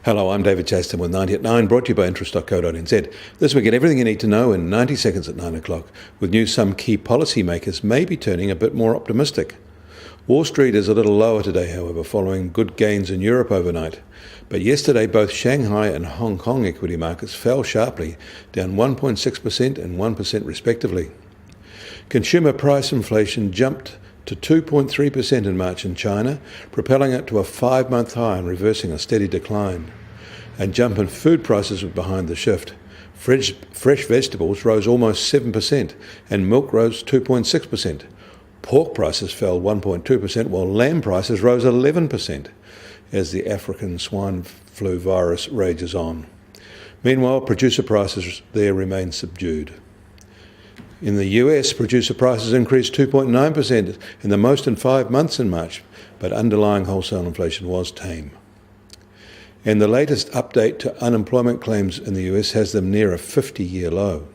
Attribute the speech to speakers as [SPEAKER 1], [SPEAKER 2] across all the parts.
[SPEAKER 1] Hello, I'm David Chaston with 90 at 9, brought to you by interest.co.nz. This week, get everything you need to know in 90 seconds at 9 o'clock, with news some key policymakers may be turning a bit more optimistic. Wall Street is a little lower today, however, following good gains in Europe overnight. But yesterday, both Shanghai and Hong Kong equity markets fell sharply, down 1.6% and 1% respectively. Consumer price inflation jumped to 2.3% in March in China, propelling it to a 5-month high and reversing a steady decline. A jump in food prices was behind the shift. Fresh vegetables rose almost 7% and milk rose 2.6%. Pork prices fell 1.2%, while lamb prices rose 11% as the African swine flu virus rages on. Meanwhile, producer prices there remain subdued. In the US, producer prices increased 2.9% in the most in 5 months in March, but underlying wholesale inflation was tame. And the latest update to unemployment claims in the US has them near a 50-year low.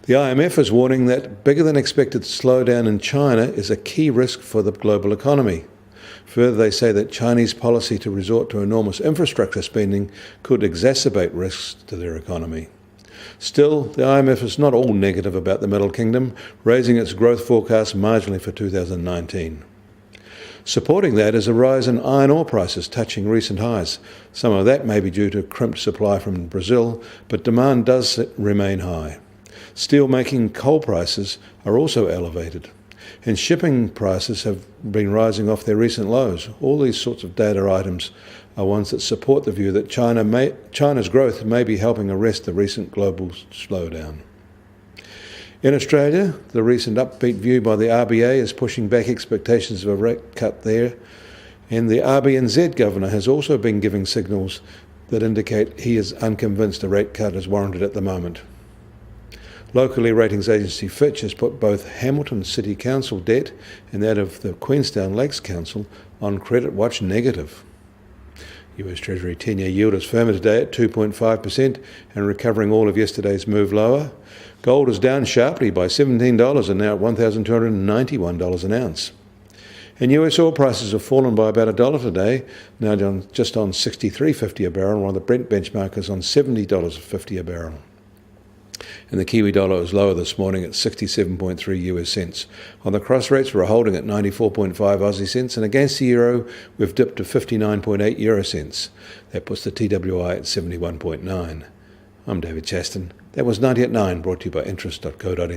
[SPEAKER 1] The IMF is warning that bigger than expected slowdown in China is a key risk for the global economy. Further, they say that Chinese policy to resort to enormous infrastructure spending could exacerbate risks to their economy. Still, the IMF is not all negative about the Middle Kingdom, raising its growth forecast marginally for 2019. Supporting that is a rise in iron ore prices touching recent highs. Some of that may be due to crimped supply from Brazil, but demand does remain high. Steel-making coal prices are also elevated, and shipping prices have been rising off their recent lows. All these sorts of data items are ones that support the view that China's growth may be helping arrest the recent global slowdown. In Australia, the recent upbeat view by the RBA is pushing back expectations of a rate cut there, and the RBNZ governor has also been giving signals that indicate he is unconvinced a rate cut is warranted at the moment. Locally, ratings agency Fitch has put both Hamilton City Council debt and that of the Queenstown Lakes Council on credit watch negative. US Treasury 10-year yield is firmer today at 2.5% and recovering all of yesterday's move lower. Gold is down sharply by $17 and now at $1,291 an ounce. And US oil prices have fallen by about $1 today, now just on $63.50 a barrel, while the Brent benchmark is on $70.50 a barrel. And the Kiwi dollar is lower this morning at 67.3 US cents. On the cross rates, we're holding at 94.5 Aussie cents, and against the euro, we've dipped to 59.8 euro cents. That puts the TWI at 71.9. I'm David Chaston. That was 90 at 9, brought to you by interest.co.nz.